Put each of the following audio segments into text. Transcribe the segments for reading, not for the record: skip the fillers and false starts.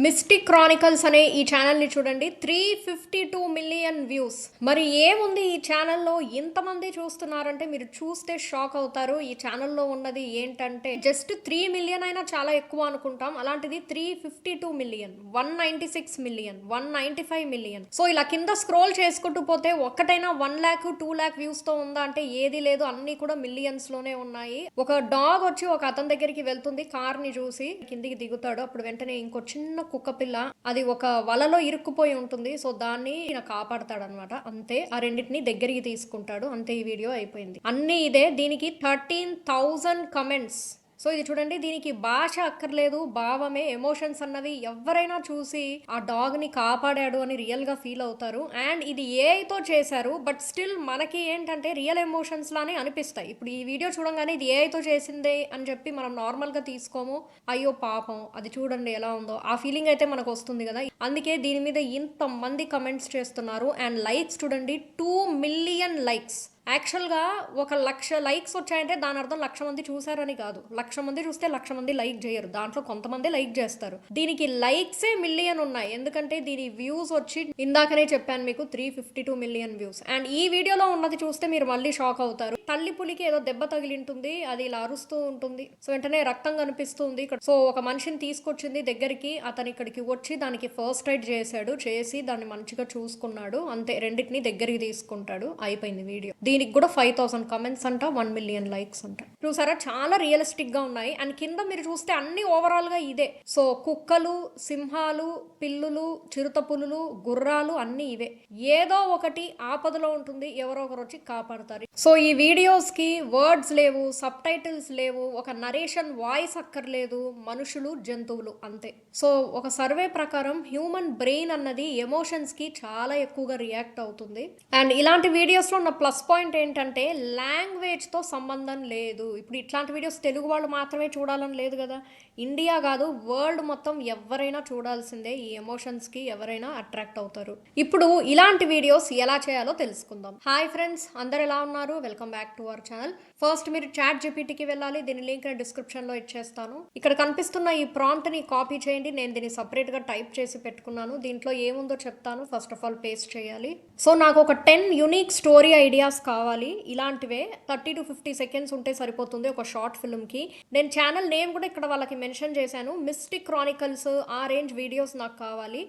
Mystic Chronicles అనే ఈ ఛానల్ని చూడండి, 352 మిలియన్ వ్యూస్. మరి ఏముంది ఈ ఛానల్లో ఇంతమంది చూస్తున్నారంటే మీరు చూస్తే షాక్ అవుతారు. ఈ ఛానల్లో ఉన్నది ఏంటంటే జస్ట్ 3 మిలియన్ అయినా చాలా ఎక్కువ అనుకుంటాం, అలాంటిది 352 మిలియన్, 196 మిలియన్, 195 మిలియన్. సో ఇలా కింద స్క్రోల్ చేసుకుంటూ పోతే ఒక్కటైనా 1 lakh 2 lakh వ్యూస్ తో ఉందా అంటే ఏది లేదు, అన్ని కూడా మిలియన్స్ లోనే ఉన్నాయి. ఒక డాగ్ వచ్చి ఒక అతని దగ్గరికి వెళ్తుంది, కార్ ని చూసి కిందికి దిగుతాడు. అప్పుడు వెంటనే ఇంకో చిన్న కుక్క పిల్ల అది ఒక వలలో ఇరుక్కుపోయి ఉంటుంది. సో దాన్ని ఈయన కాపాడతాడు అనమాట. అంతే, ఆ రెండింటిని దగ్గరికి తీసుకుంటాడు. అంతే, ఈ వీడియో అయిపోయింది. అన్ని ఇదే. దీనికి 13,000 కమెంట్స్. సో ఇది చూడండి, దీనికి భాష అక్కర్లేదు, భావమే, ఎమోషన్స్ అన్నవి ఎవరైనా చూసి ఆ డాగ్ ని కాపాడాడు అని రియల్ గా ఫీల్ అవుతారు. అండ్ ఇది ఏఐతో చేశారు, బట్ స్టిల్ మనకి ఏంటంటే రియల్ ఎమోషన్స్ లానే అనిపిస్తాయి. ఇప్పుడు ఈ వీడియో చూడంగానే ఇది ఏఐతో చేసిందే అని చెప్పి మనం నార్మల్ గా తీసుకోము. అయ్యో పాపం, అది చూడండి ఎలా ఉందో, ఆ ఫీలింగ్ అయితే మనకు వస్తుంది కదా. అందుకే దీని మీద ఇంత మంది కమెంట్స్ చేస్తున్నారు. అండ్ లైక్స్ చూడండి, 2 మిలియన్ లైక్స్. యాక్చువల్గా 1,00,000 లైక్స్ వచ్చాయంటే దాని అర్థం 1,00,000 మంది చూసారని కాదు. 1,00,000 మంది చూస్తే 1,00,000 మంది లైక్ చేయరు, దాంట్లో కొంతమంది లైక్ చేస్తారు. దీనికి లైక్సే మిలియన్ ఉన్నాయి, ఎందుకంటే దీని వ్యూస్ వచ్చి ఇందాకనే చెప్పాను మీకు 352 మిలియన్ వ్యూస్. అండ్ ఈ వీడియోలో ఉన్నది చూస్తే మీరు మళ్ళీ షాక్ అవుతారు. తల్లి పులికి ఏదో దెబ్బ తగిలింటుంది, అది ఇలా అరుస్తూ ఉంటుంది. సో వెంటనే రక్తం కనిపిస్తుంది. సో ఒక మనిషిని తీసుకొచ్చింది దగ్గరికి, అతను ఇక్కడికి వచ్చి దానికి ఫస్ట్ ఎయిడ్ చేశాడు, చేసి దాన్ని మంచిగా చూసుకున్నాడు. అంతే, రెండింటిని దగ్గరికి తీసుకుంటాడు. అయిపోయింది వీడియో. దీనికి కూడా 5,000 కమెంట్స్ అంట, 1 మిలియన్ లైక్స్ అంట. చూసారా, చాలా రియలిస్టిక్ గా ఉన్నాయి. అండ్ కింద మీరు చూస్తే అన్ని ఓవరాల్ గా ఇదే. సో కుక్కలు, సింహాలు, పిల్లులు, చిరుత పులులు, గుర్రాలు అన్ని ఇవే. ఏదో ఒకటి ఆపదలో ఉంటుంది, ఎవరో ఒకరు వచ్చి కాపాడతారు. సో ఈ వీడియోస్ కి వర్డ్స్ లేవు, సబ్ టైటిల్స్ లేవు, ఒక నరేషన్ వాయిస్ అక్కర్లేదు, మనుషులు, జంతువులు అంతే. సో ఒక సర్వే ప్రకారం హ్యూమన్ బ్రెయిన్ అన్నది ఎమోషన్స్ కి చాలా ఎక్కువగా రియాక్ట్ అవుతుంది. అండ్ ఇలాంటి వీడియోస్ లో ఉన్న ప్లస్ పాయింట్ ఏంటంటే లాంగ్వేజ్ తో సంబంధం లేదు. ఇప్పుడు ఇట్లాంటి వీడియోస్ తెలుగు వాళ్ళు మాత్రమే చూడాలని లేదు కదా, ఇండియా కాదు వరల్డ్ మొత్తం ఎవరైనా చూడాల్సిందే. ఈ ఎమోషన్స్ కి ఎవరైనా అట్రాక్ట్ అవుతారు. ఇప్పుడు ఇలాంటి వీడియోస్ ఎలా చేయాలో తెలుసుకుందాం. హాయ్ ఫ్రెండ్స్, అందరు ఎలా ఉన్నారు? Welcome back to our channel. First మీరు చాట్ జీపీటీకి వెళ్ళాలి, దీని లింక్ నేను డిస్క్రిప్షన్ లో ఇచ్చేస్తాను. ఇక్కడ కనిపిస్తున్న ఈ ప్రాంప్ట్ ని కాపీ చేయండి. నేను దీన్ని సపరేట్ గా టైప్ చేసి పెట్టుకున్నాను. దీంట్లో ఏముందో చెప్తాను. ఫస్ట్ ఆఫ్ ఆల్ పేస్ట్ చేయాలి. సో నాకు ఒక 10 యూనిక్ స్టోరీ ఐడియాస్ కావాలి. ఇలాంటివే 30 to 50 సెకండ్స్ ఉంటే సరిపోతుంది ఒక షార్ట్ ఫిల్మ్ కి. నేను ఛానల్ నేమ్ కూడా ఇక్కడ వాళ్ళకి మెన్షన్ చేశాను, మిస్టిక్ క్రానికల్స్. ఆ రేంజ్ వీడియోస్ నాకు కావాలి.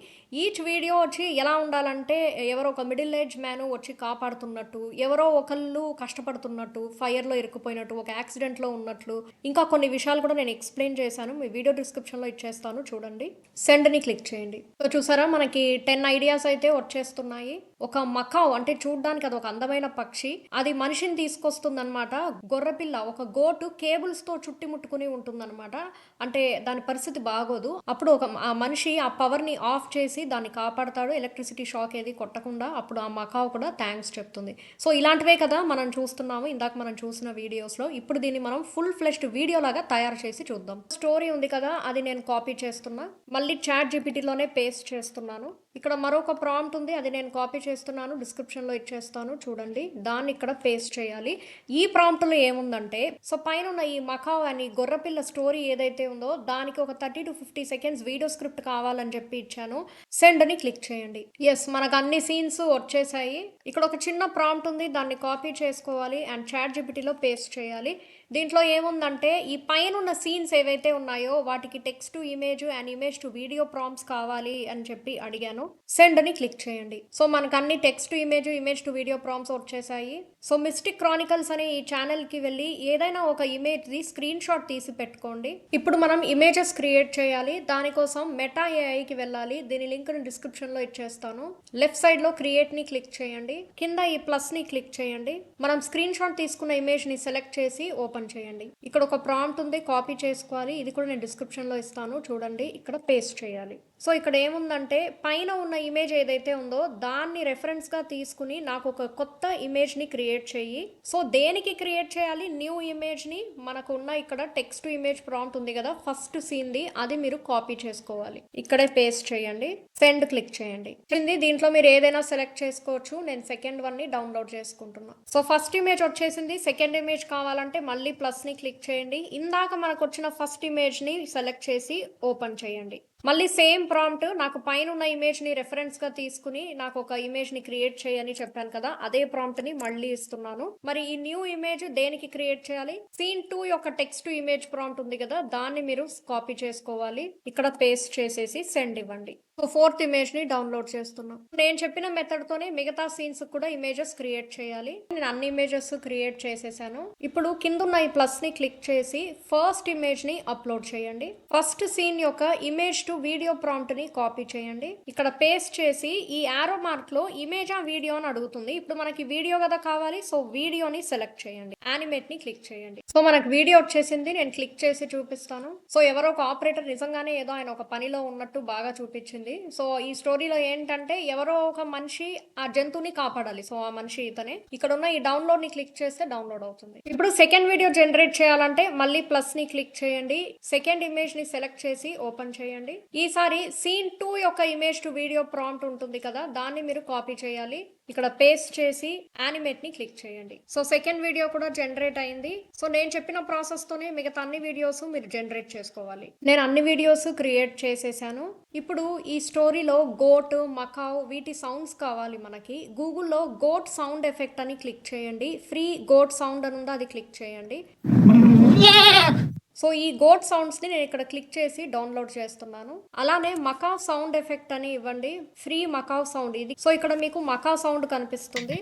ఈచ్ వీడియో వచ్చి ఎలా ఉండాలంటే ఎవరో ఒక మిడిల్ ఏజ్ మ్యాన్ వచ్చి కాపాడుతున్నట్టు, ఎవరో ఒకళ్ళు కష్టపడుతున్నట్టు, ఫైర్ లో ఇరుక్కుపోయినట్టు, ఒక యాక్సిడెంట్ లో ఉన్నట్లు, ఇంకా కొన్ని విషయాలు కూడా నేను ఎక్స్ప్లెయిన్ చేశాను. మీ వీడియో డిస్క్రిప్షన్ లో ఇచ్చేస్తాను, చూడండి. సెండ్ ని క్లిక్ చేయండి. సో చూసారా, మనకి 10 ఐడియాస్ అయితే వచ్చేస్తున్నాయి. ఒక మకావ్ అంటే చూడడానికి అది ఒక అందమైన పక్షి, అది మనిషిని తీసుకొస్తుంది అనమాట. గొర్రెపిల్ల, ఒక గోటు కేబుల్స్ తో చుట్టుముట్టుకుని ఉంటుందన్నమాట. అంటే దాని పరిస్థితి బాగోదు. అప్పుడు ఆ మనిషి ఆ పవర్ ని ఆఫ్ చేసి దాన్ని కాపాడతాడు, ఎలక్ట్రిసిటీ షాక్ ఏది కొట్టకుండా. అప్పుడు ఆ మకావ్ కూడా థ్యాంక్స్ చెప్తుంది. సో ఇలాంటివే కదా మనం చూస్తున్నాము ఇందాక మనం చూసిన వీడియోస్ లో. ఇప్పుడు దీన్ని మనం ఫుల్ ఫ్లెష్డ్ వీడియో లాగా తయారు చేసి చూద్దాం. స్టోరీ ఉంది కదా, అది నేను కాపీ చేస్తున్నా, మళ్ళీ చాట్ జీపీటీలోనే పేస్ట్ చేస్తున్నాను. ఇక్కడ మరొక ప్రాంప్ట్ ఉంది, అది నేను కాపీ చేస్తున్నాను, డిస్క్రిప్షన్ లో ఇచ్చేస్తాను, చూడండి. దాన్ని ఇక్కడ పేస్ట్ చేయాలి. ఈ ప్రాంప్ట్ లో ఏముందంటే, సో పైన ఉన్న ఈ మకావ్ అని గొర్రెపిల్ల స్టోరీ ఏదైతే ఉందో దానికి ఒక 30 to 50 సెకండ్స్ వీడియో స్క్రిప్ట్ కావాలని చెప్పి ఇచ్చాను. సెండ్ ని క్లిక్ చేయండి. ఎస్, మనకు అన్ని సీన్స్ వచ్చేసాయి. ఇక్కడ ఒక చిన్న ప్రాంప్ట్ ఉంది, దాన్ని కాపీ చేసుకోవాలి అండ్ చాట్ జీపీటీలో పేస్ట్ చేయాలి. దీంట్లో ఏముందంటే, ఈ పైన ఉన్న సీన్స్ ఏవైతే ఉన్నాయో వాటికి text to image and image to video prompts కావాలి అని చెప్పి అడిగాను. సెండ్ ని క్లిక్ చేయండి. సో మనకు అన్ని text to image, image to video prompts వచ్చేసాయి. సో మిస్టిక్ క్రానికల్స్ అనే ఈ ఛానల్ కి వెళ్ళి ఏదైనా ఒక ఇమేజ్ ది స్క్రీన్ షాట్ తీసి పెట్టుకోండి. ఇప్పుడు మనం ఇమేజెస్ క్రియేట్ చేయాలి. దానికోసం మెటా ఏఐకి వెళ్ళాలి. దీని లింక్ ని డిస్క్రిప్షన్ లో ఇచ్చేస్తాను. లెఫ్ట్ సైడ్ లో క్రియేట్ ని క్లిక్ చేయండి, కింద ఈ ప్లస్ ని క్లిక్ చేయండి. మనం స్క్రీన్ షాట్ తీసుకున్న ఇమేజ్ ని సెలెక్ట్ చేసి ఓపెన్ చేయండి. ఇక్కడ ఒక ప్రాంప్ట్ ఉంది, కాపీ చేసుకోవాలి. ఇది కూడా నేను డిస్క్రిప్షన్ లో ఇస్తాను, చూడండి. ఇక్కడ పేస్ట్ చేయాలి. సో ఇక్కడ ఏముందంటే, పైన ఉన్న ఇమేజ్ ఏదైతే ఉందో దాన్ని రెఫరెన్స్ గా తీసుకుని నాకు ఒక కొత్త ఇమేజ్ ని క్రియేట్ చేయి. సో దేనికి క్రియేట్ చేయాలి? న్యూ ఇమేజ్ ని. మనకు ఉన్న ఇక్కడ టెక్స్ట్ టు ఇమేజ్ ప్రాంప్ట్ ఉంది కదా, ఫస్ట్ సీన్ ది, అది మీరు కాపీ చేసుకోవాలి. ఇక్కడే పేస్ట్ చేయండి, సెండ్ క్లిక్ చేయండి. దీంట్లో మీరు ఏదైనా సెలెక్ట్ చేసుకోవచ్చు. నేను సెకండ్ వన్ ని డౌన్లోడ్ చేసుకుంటున్నా. సో ఫస్ట్ ఇమేజ్ వచ్చేసింది. సెకండ్ ఇమేజ్ కావాలంటే మళ్ళీ ప్లస్ ని క్లిక్ చేయండి. ఇందాక మనకు వచ్చిన ఫస్ట్ ఇమేజ్ ని సెలెక్ట్ చేసి ఓపెన్ చేయండి. మళ్ళీ సేమ్ ప్రాంప్ట్ నాకు పైనున్న ఇమేజ్‌ని రెఫరెన్స్‌గా తీసుకొని నాకొక ఇమేజ్‌ని క్రియేట్ చేయని చెప్పాను కదా! అదే ప్రాంప్ట్‌ని మళ్ళీ ఇస్తున్నాను. మరి ఈ న్యూ ఇమేజ్ దేనికి క్రియేట్ చేయాలి? సీన్ 2 యొక్క టెక్స్ట్ టు ఇమేజ్ ప్రాంప్ట్ ఉంది కదా! దాన్ని మీరు కాపీ చేసుకోవాలి. ఇక్కడ పేస్ట్ చేసేసి సెండ్ ఇవ్వండి. సో, ఫోర్త్ ఇమేజ్‌ని డౌన్‌లోడ్ చేస్తున్నా. నేను చెప్పిన మెథడ్‌తోనే మిగతా సీన్స్‌కి కూడా ఇమేజెస్ క్రియేట్ చేయాలి. నేను అన్ని ఇమేజెస్ క్రియేట్ చేసేసాను. ఇప్పుడు కిందున్న ఈ ప్లస్‌ని క్లిక్ చేసి ఫస్ట్ ఇమేజ్‌ని అప్‌లోడ్ చేయండి. ఫస్ట్ సీన్ యొక్క ఇమేజ్ టు వీడియో ప్రాంప్ట్‌ని కాపీ చేయండి. ఇక్కడ పేస్ట్ చేసి ఈ యారో మార్క్‌లో ఇమేజా వీడియో అని అడుగుతుంది. ఇప్పుడు మనకి వీడియో కదా కావాలి. సో, వీడియోని సెలెక్ట్ చేయండి. యానిమేట్‌ని క్లిక్ చేయండి. సో, మనకు వీడియో వచ్చేసింది. నేను క్లిక్ చేసి చూపిస్తాను. సో, ఎవరో ఒక ఆపరేటర్ నిజంగానే ఏదో ఆయన ఒక పనిలో ఉన్నట్టు బాగా చూపించింది. సో, ఈ స్టోరీలో ఏంటంటే ఎవరో ఒక మనిషి ఆ జంతువుని కాపాడాలి. సో, ఆ మనిషి ఇతనే. ఇక్కడ ఉన్న ఈ డౌన్లోడ్ ని క్లిక్ చేస్తే డౌన్లోడ్ అవుతుంది. ఇప్పుడు సెకండ్ వీడియో జనరేట్ చేయాలంటే మళ్ళీ ప్లస్ ని క్లిక్ చేయండి. సెకండ్ ఇమేజ్ ని సెలెక్ట్ చేసి ఓపెన్ చేయండి. ఈసారి సీన్ 2 యొక్క ఇమేజ్ టు వీడియో ప్రాంప్ట్ ఉంటుంది కదా, దాన్ని మీరు కాపీ చేయాలి. ఇక్కడ పేస్ట్ చేసి యానిమేట్ ని క్లిక్ చేయండి. సో, సెకండ్ వీడియో కూడా జనరేట్ అయింది. సో, నేను చెప్పిన ప్రాసెస్ తోనే మిగతా అన్ని వీడియోస్ మీరు జనరేట్ చేసుకోవాలి. నేను అన్ని వీడియోస్ క్రియేట్ చేసేసాను. ఇప్పుడు ఈ స్టోరీలో గోట్, మకావ్ వీటి సౌండ్స్ కావాలి మనకి. గూగుల్లో గోట్ సౌండ్ ఎఫెక్ట్ అని క్లిక్ చేయండి. ఫ్రీ గోట్ సౌండ్ అని ఉందో అది క్లిక్ చేయండి. సో, ఈ గోట్ సౌండ్స్‌ని నేను ఇక్కడ క్లిక్ చేసి డౌన్లోడ్ చేస్తున్నాను. అలానే మకావ్ సౌండ్ ఎఫెక్ట్ అని ఇవ్వండి. ఫ్రీ మకావ్ సౌండ్ ఇది. సో, ఇక్కడ మీకు మకావ్ సౌండ్ కనిపిస్తుంది.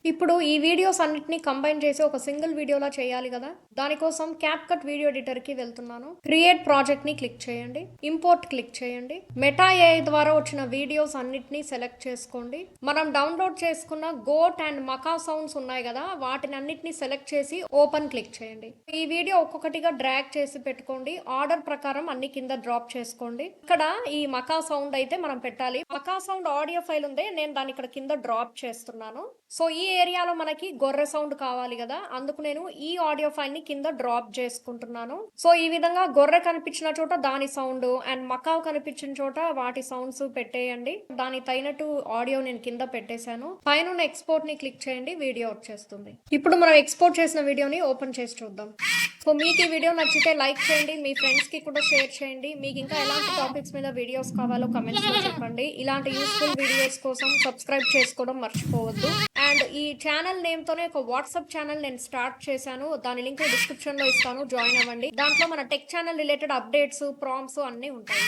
ఇప్పుడు ఈ వీడియోస్ అన్నిటిని కంబైన్ చేసి ఒక సింగిల్ వీడియోలా చేయాలి కదా, దానికోసం క్యాప్కట్ వీడియో ఎడిటర్ కి వెళ్తున్నాను. క్రియేట్ ప్రాజెక్ట్ ని క్లిక్ చేయండి. ఇంపోర్ట్ క్లిక్ చేయండి. మెటా ఏఐ ద్వారా వచ్చిన వీడియోస్ అన్నిటిని సెలెక్ట్ చేసుకోండి. మనం డౌన్లోడ్ చేసుకున్న గోట్ అండ్ మకా సౌండ్స్ ఉన్నాయి కదా, వాటిని అన్నిటిని సెలెక్ట్ చేసి ఓపెన్ క్లిక్ చేయండి. ఈ వీడియో ఒక్కొక్కటిగా డ్రాగ్ చేసి పెట్టుకోండి. ఆర్డర్ ప్రకారం అన్ని కింద డ్రాప్ చేసుకోండి. ఇక్కడ ఈ మకా సౌండ్ అయితే మనం పెట్టాలి. మకా సౌండ్ ఆడియో ఫైల్ ఉంది, నేను దాన్ని ఇక్కడ కింద డ్రాప్ చేస్తున్నాను. సో, ఈ ఏరియాలో మనకి గొర్రె సౌండ్ కావాలి కదా, అందుకు నేను ఈ ఆడియో ఫైల్ ని కింద డ్రాప్ చేసుకుంటున్నాను. సో, ఈ విధంగా గొర్రె కనిపించిన చోట దాని సౌండ్ అండ్ మకావ్ కనిపించిన చోట వాటి సౌండ్స్ పెట్టేయండి. దాని తగినట్టు ఆడియో నేను కింద పెట్టేశాను. పైన ఎక్స్పోర్ట్ ని క్లిక్ చేయండి. వీడియో వచ్చేస్తుంది. ఇప్పుడు మనం ఎక్స్పోర్ట్ చేసిన వీడియోని ఓపెన్ చేసి చూద్దాం. సో, మీకు ఈ వీడియో నచ్చితే లైక్ చేయండి. మీ ఫ్రెండ్స్ కి కూడా షేర్ చేయండి. మీకు ఇంకా ఎలాంటి టాపిక్స్ మీద వీడియోస్ కావాలో కమెంట్స్ లో చెప్పండి. ఇలాంటి యూస్ఫుల్ వీడియోస్ కోసం సబ్స్క్రైబ్ చేసుకోవడం మర్చిపోవద్దు. అండ్ ఈ ఛానల్ నేమ్ తోనే ఒక వాట్సాప్ ఛానల్ నేను స్టార్ట్ చేశాను. దాని లింక్ డిస్క్రిప్షన్ లో ఇస్తాను, జాయిన్ అవ్వండి. దాంట్లో మన tech channel related updates, prompts అన్నీ ఉంటాయి.